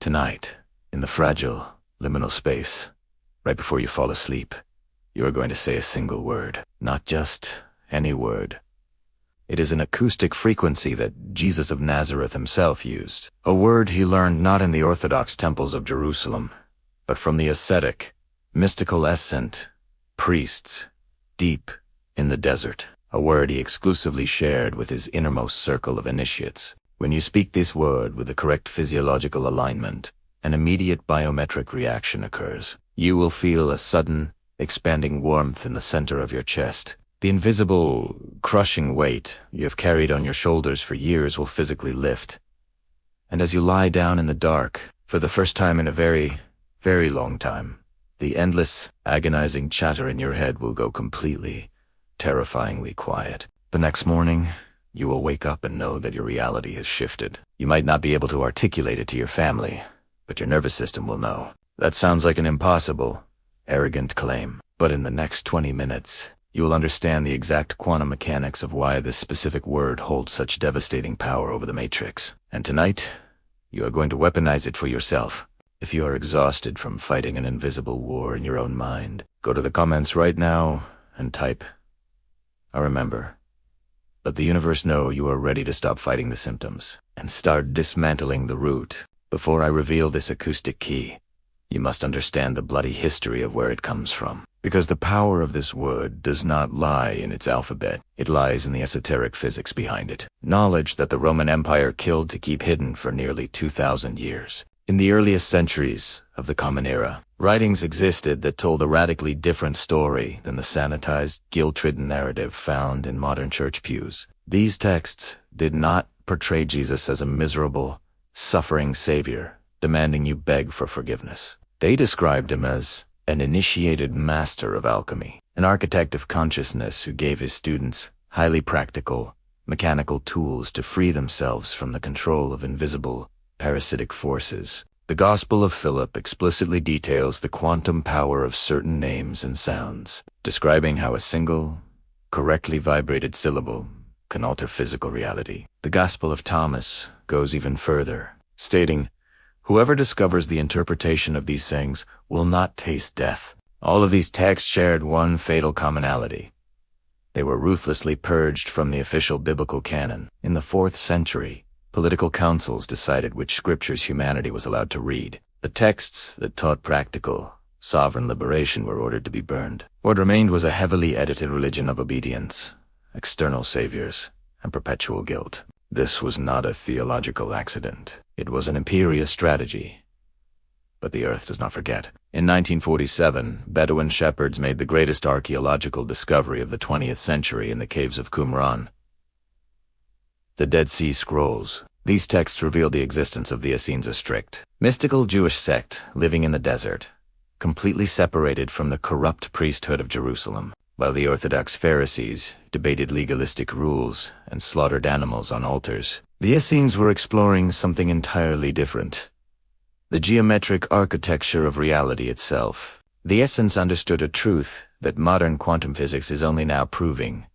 Tonight, in the fragile, liminal space, right before you fall asleep, you are going to say a single word. Not just any word. It is an acoustic frequency that Jesus of Nazareth himself used. A word he learned not in the Orthodox temples of Jerusalem, but from the ascetic, mystical ascent priests deep in the desert. A word he exclusively shared with his innermost circle of initiates. When you speak this word with the correct physiological alignment, an immediate biometric reaction occurs. You will feel a sudden, expanding warmth in the center of your chest. The invisible, crushing weight you have carried on your shoulders for years will physically lift. And as you lie down in the dark, for the first time in a very, very long time, the endless, agonizing chatter in your head will go completely, terrifyingly quiet. The next morning, you will wake up and know that your reality has shifted. You might not be able to articulate it to your family, but your nervous system will know. That sounds like an impossible, arrogant claim, but in the next 20 minutes, you will understand the exact quantum mechanics of why this specific word holds such devastating power over the Matrix. And tonight, you are going to weaponize it for yourself. If you are exhausted from fighting an invisible war in your own mind, go to the comments right now and type, "I remember." Let the universe know you are ready to stop fighting the symptoms and start dismantling the root. Before I reveal this acoustic key, you must understand the bloody history of where it comes from. Because the power of this word does not lie in its alphabet. It lies in the esoteric physics behind it. Knowledge that the Roman Empire killed to keep hidden for nearly 2,000 years. In the earliest centuries of the Common Era, writings existed that told a radically different story than the sanitized, guilt-ridden narrative found in modern church pews. These texts did not portray Jesus as a miserable, suffering savior, demanding you beg for forgiveness. They described him as an initiated master of alchemy, an architect of consciousness who gave his students highly practical, mechanical tools to free themselves from the control of invisible, parasitic forces. The Gospel of Philip explicitly details the quantum power of certain names and sounds, describing how a single, correctly vibrated syllable can alter physical reality. The Gospel of Thomas goes even further, stating, "Whoever discovers the interpretation of these sayings will not taste death." All of these texts shared one fatal commonality. They were ruthlessly purged from the official biblical canon. In the 4th century, political councils decided which scriptures humanity was allowed to read. The texts that taught practical, sovereign liberation were ordered to be burned. What remained was a heavily edited religion of obedience, external saviors, and perpetual guilt. This was not a theological accident. It was an imperious strategy. But the earth does not forget. In 1947, Bedouin shepherds made the greatest archaeological discovery of the 20th century in the caves of Qumran. The Dead Sea Scrolls. These texts reveal the existence of the Essenes, a strict, mystical Jewish sect living in the desert, completely separated from the corrupt priesthood of Jerusalem. While the Orthodox Pharisees debated legalistic rules and slaughtered animals on altars, the Essenes were exploring something entirely different. The geometric architecture of reality itself. The Essenes understood a truth that modern quantum physics is only now proving.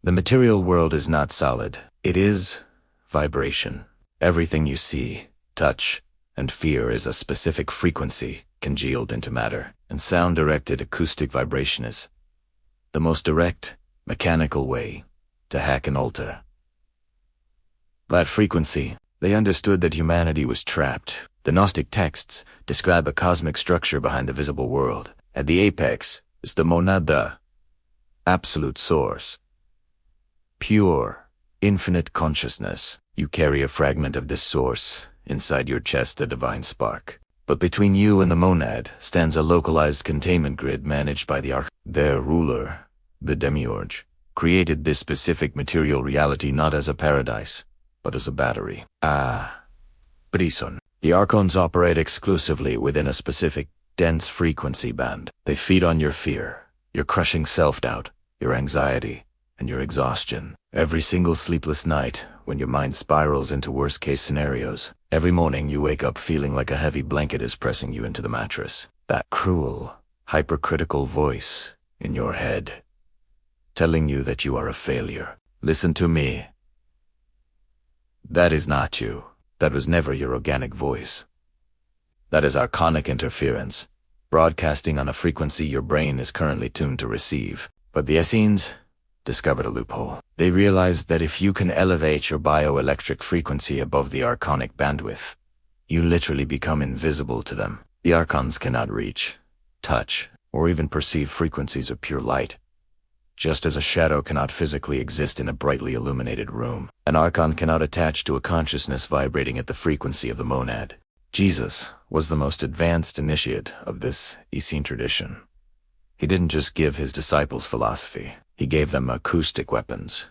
The material world is not solid. It is vibration. Everything you see, touch, and fear is a specific frequency congealed into matter, and sound-directed acoustic vibration is the most direct, mechanical way to hack and alter that frequency. They understood that humanity was trapped. The Gnostic texts describe a cosmic structure behind the visible world. At the apex is the Maranatha, absolute source. Pure, infinite consciousness. You carry a fragment of this source inside your chest, a divine spark. But between you and the monad stands a localized containment grid managed by the Archon. Their ruler, the Demiurge, created this specific material reality not as a paradise, but as a battery. Prison. The Archons operate exclusively within a specific, dense frequency band. They feed on your fear, your crushing self-doubt, your anxiety, and your exhaustion. Every single sleepless night, when your mind spirals into worst-case scenarios, every morning you wake up feeling like a heavy blanket is pressing you into the mattress. That cruel, hypercritical voice in your head, telling you that you are a failure. Listen to me. That is not you. That was never your organic voice. That is Archonic interference, broadcasting on a frequency your brain is currently tuned to receive. But the Essenes discovered a loophole. They realized that if you can elevate your bioelectric frequency above the Archonic bandwidth, you literally become invisible to them. The Archons cannot reach, touch, or even perceive frequencies of pure light. Just as a shadow cannot physically exist in a brightly illuminated room, an Archon cannot attach to a consciousness vibrating at the frequency of the monad. Jesus was the most advanced initiate of this Essene tradition. He didn't just give his disciples philosophy, he gave them acoustic weapons.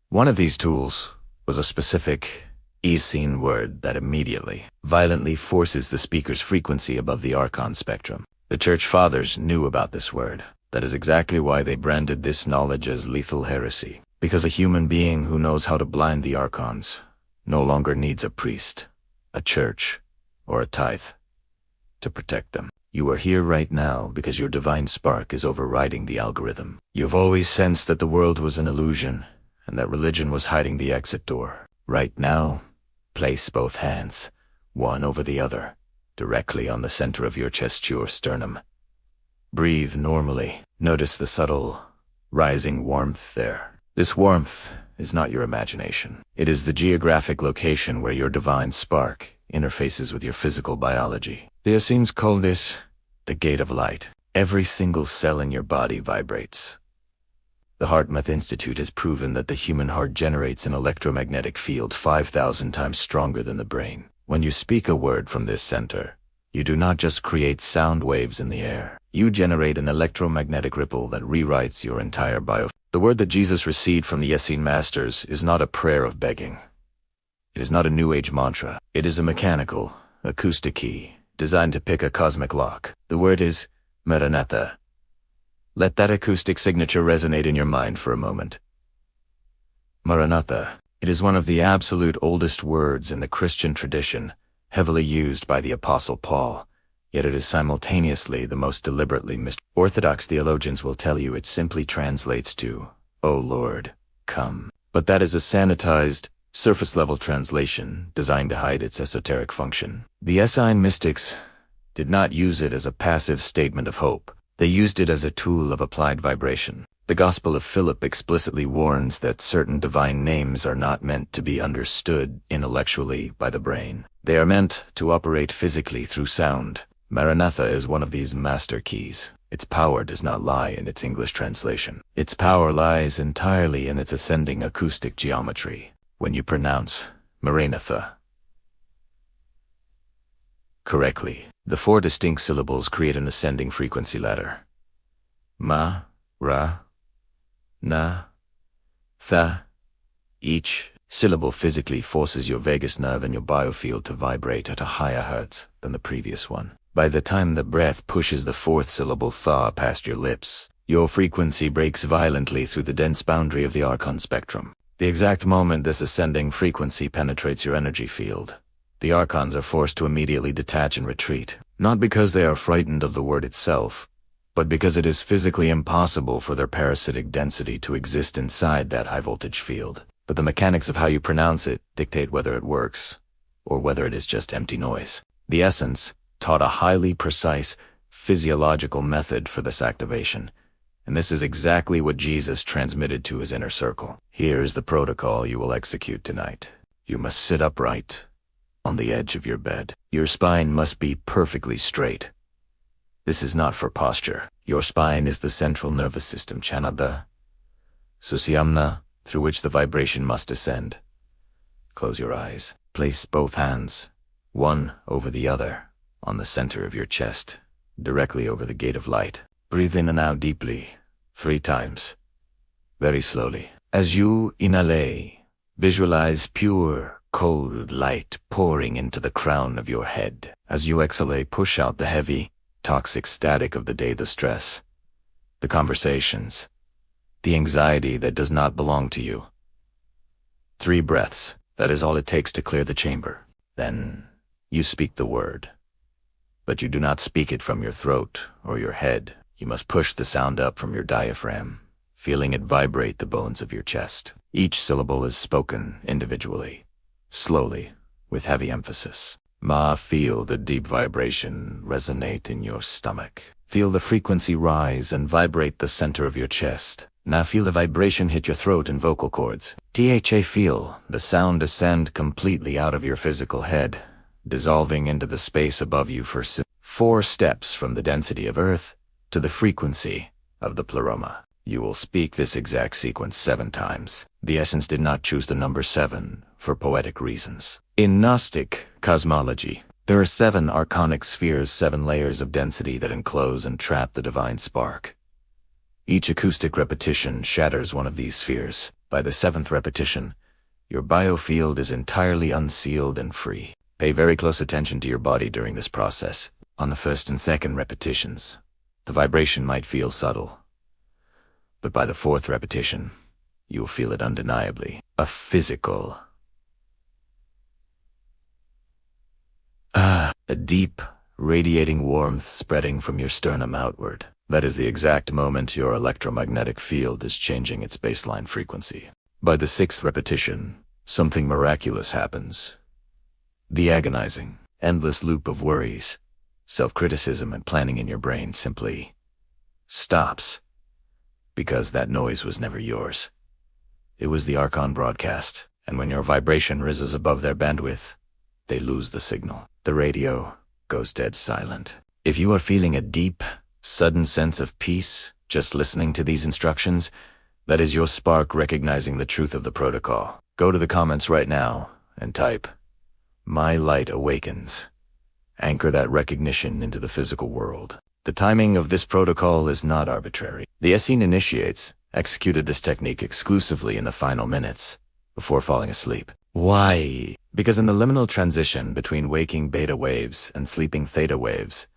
One of these tools was a specific Essene word that immediately, violently forces the speaker's frequency above the Archon spectrum. The Church Fathers knew about this word. That is exactly why they branded this knowledge as lethal heresy. Because a human being who knows how to blind the Archons no longer needs a priest, a church, or a tithe to protect them. You are here right now because your divine spark is overriding the algorithm. You've always sensed that the world was an illusion and that religion was hiding the exit door. Right now, place both hands, one over the other, directly on the center of your chest, your sternum. Breathe normally. Notice the subtle, rising warmth there. This warmth is not your imagination. It is the geographic location where your divine spark interfaces with your physical biology. The Essenes call this the gate of light. Every single cell in your body vibrates. The HeartMath Institute has proven that the human heart generates an electromagnetic field 5,000 times stronger than the brain. When you speak a word from this center, you do not just create sound waves in the air. You generate an electromagnetic ripple that rewrites your entire bio. The word that Jesus received from the Essene masters is not a prayer of begging. It is not a New Age mantra. It is a mechanical, acoustic key, designed to pick a cosmic lock. The word is Maranatha. Let that acoustic signature resonate in your mind for a moment. Maranatha. It is one of the absolute oldest words in the Christian tradition, heavily used by the Apostle Paul, yet it is simultaneously the most deliberately missed. Orthodox theologians will tell you it simply translates to, "O Lord, come." But that is a sanitized, surface-level translation designed to hide its esoteric function. The Essene mystics did not use it as a passive statement of hope. They used it as a tool of applied vibration. The Gospel of Philip explicitly warns that certain divine names are not meant to be understood intellectually by the brain. They are meant to operate physically through sound. Maranatha is one of these master keys. Its power does not lie in its English translation. Its power lies entirely in its ascending acoustic geometry. When you pronounce Maranatha correctly, the four distinct syllables create an ascending frequency ladder. Ma, ra, na, tha. Each syllable physically forces your vagus nerve and your biofield to vibrate at a higher hertz than the previous one. By the time the breath pushes the fourth syllable tha past your lips, your frequency breaks violently through the dense boundary of the Archon spectrum. The exact moment this ascending frequency penetrates your energy field, the Archons are forced to immediately detach and retreat, not because they are frightened of the word itself, but because it is physically impossible for their parasitic density to exist inside that high-voltage field. But the mechanics of how you pronounce it dictate whether it works, or whether it is just empty noise. The Essenes taught a highly precise, physiological method for this activation, and this is exactly what Jesus transmitted to his inner circle. Here is the protocol you will execute tonight. You must sit upright on the edge of your bed. Your spine must be perfectly straight. This is not for posture. Your spine is the central nervous system chanada, susyamna, through which the vibration must ascend. Close your eyes. Place both hands, one over the other, on the center of your chest, directly over the gate of light. Breathe in and out deeply, 3 times, very slowly. As you inhale, visualize pure, cold light pouring into the crown of your head. As you exhale, push out the heavy, toxic static of the day, the stress, the conversations, the anxiety that does not belong to you. 3 breaths, that is all it takes to clear the chamber. Then you speak the word. But you do not speak it from your throat or your head. You must push the sound up from your diaphragm, feeling it vibrate the bones of your chest. Each syllable is spoken individually, slowly, with heavy emphasis. Ma, feel the deep vibration resonate in your stomach. Feel the frequency rise and vibrate the center of your chest. Now feel the vibration hit your throat and vocal cords. Tha, feel the sound ascend completely out of your physical head, dissolving into the space above you for 4 steps from the density of Earth to the frequency of the pleroma. You will speak this exact sequence 7 times. The Essenes did not choose the number 7 for poetic reasons. In Gnostic cosmology, there are 7 Archonic spheres, 7 layers of density that enclose and trap the divine spark. Each acoustic repetition shatters one of these spheres. By the 7th repetition, your biofield is entirely unsealed and free. Pay very close attention to your body during this process. On the 1st and 2nd repetitions, the vibration might feel subtle, but by the 4th repetition, you will feel it undeniably. A physical. A deep, radiating warmth spreading from your sternum outward. That is the exact moment your electromagnetic field is changing its baseline frequency. By the 6th repetition, something miraculous happens. The agonizing, endless loop of worries, self-criticism, and planning in your brain simply stops, because that noise was never yours. It was the Archon broadcast, and when your vibration rises above their bandwidth, they lose the signal. The radio goes dead silent. If you are feeling a deep, sudden sense of peace just listening to these instructions, that is your spark recognizing the truth of the protocol. Go to the comments right now and type, "My light awakens." Anchor that recognition into the physical world. The timing of this protocol is not arbitrary. The Essene initiates executed this technique exclusively in the final minutes, before falling asleep. Why? Because in the liminal transition between waking beta waves and sleeping theta waves,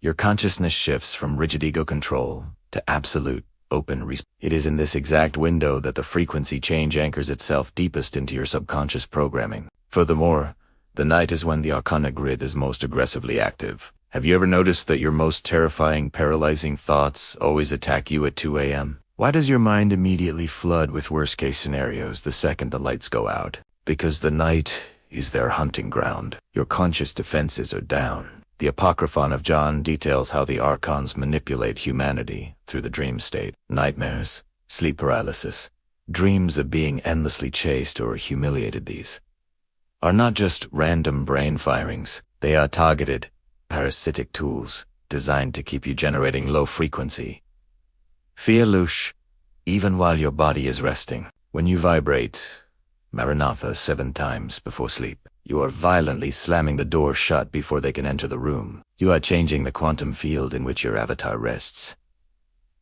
your consciousness shifts from rigid ego control to absolute, open response. It is in this exact window that the frequency change anchors itself deepest into your subconscious programming. Furthermore, the night is when the Archonic grid is most aggressively active. Have you ever noticed that your most terrifying, paralyzing thoughts always attack you at 2 a.m.? Why does your mind immediately flood with worst-case scenarios the second the lights go out? Because the night is their hunting ground. Your conscious defenses are down. The Apocryphon of John details how the Archons manipulate humanity through the dream state. Nightmares, sleep paralysis, dreams of being endlessly chased or humiliated. These are not just random brain firings. They are targeted, parasitic tools designed to keep you generating low frequency fear loosh, even while your body is resting. When you vibrate Maranatha 7 times before sleep, you are violently slamming the door shut before they can enter the room. You are changing the quantum field in which your avatar rests.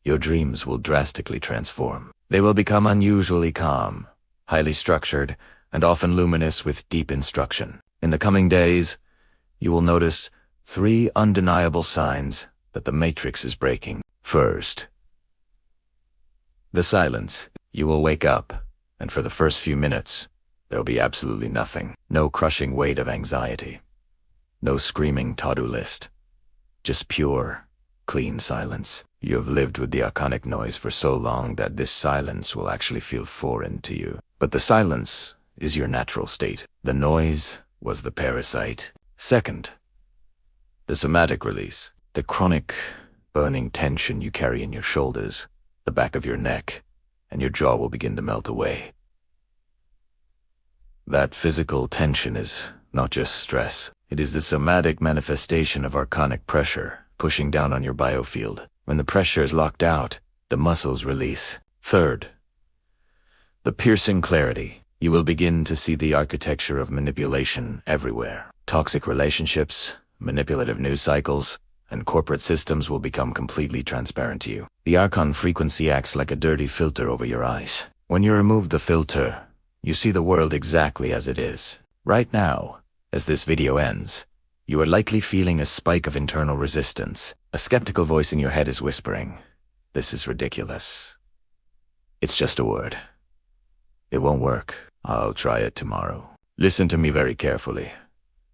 Your dreams will drastically transform. They will become unusually calm, highly structured, and often luminous with deep instruction. In the coming days, you will notice 3 undeniable signs that the matrix is breaking. First, the silence. You will wake up, and for the first few minutes, there will be absolutely nothing. No crushing weight of anxiety. No screaming to-do list. Just pure, clean silence. You have lived with the Archonic noise for so long that this silence will actually feel foreign to you. But the silence is your natural state. The noise was the parasite. Second, the somatic release. The chronic, burning tension you carry in your shoulders, the back of your neck, and your jaw will begin to melt away. That physical tension is not just stress. It is the somatic manifestation of Archonic pressure pushing down on your biofield. When the pressure is locked out, the muscles release. Third, the piercing clarity. You will begin to see the architecture of manipulation everywhere. Toxic relationships, manipulative news cycles, and corporate systems will become completely transparent to you. The Archon frequency acts like a dirty filter over your eyes. When you remove the filter, you see the world exactly as it is. Right now, as this video ends, you are likely feeling a spike of internal resistance. A skeptical voice in your head is whispering, "This is ridiculous. It's just a word. It won't work. I'll try it tomorrow." Listen to me very carefully.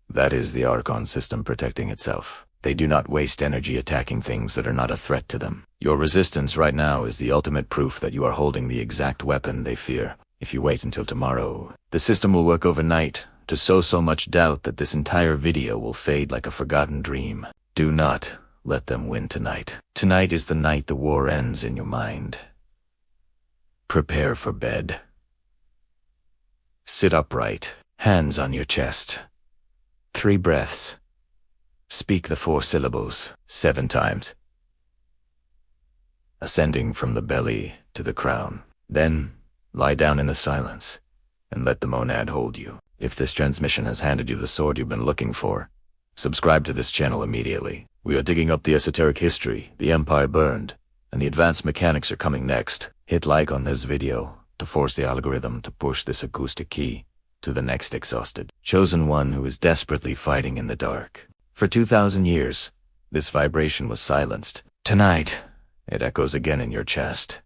That is the Archon system protecting itself. They do not waste energy attacking things that are not a threat to them. Your resistance right now is the ultimate proof that you are holding the exact weapon they fear. If you wait until tomorrow, the system will work overnight, to sow so much doubt that this entire video will fade like a forgotten dream. Do not let them win tonight. Tonight is the night the war ends in your mind. Prepare for bed. Sit upright, hands on your chest. 3 breaths. Speak the 4 syllables 7 times, ascending from the belly to the crown. Then, lie down in the silence, and let the monad hold you. If this transmission has handed you the sword you've been looking for, subscribe to this channel immediately. We are digging up the esoteric history, the empire burned, and the advanced mechanics are coming next. Hit like on this video to force the algorithm to push this acoustic key to the next exhausted chosen one who is desperately fighting in the dark. For 2,000 years, this vibration was silenced. Tonight, it echoes again in your chest.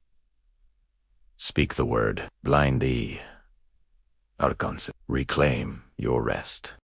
Speak the word. Blind the Archons. Reclaim your rest.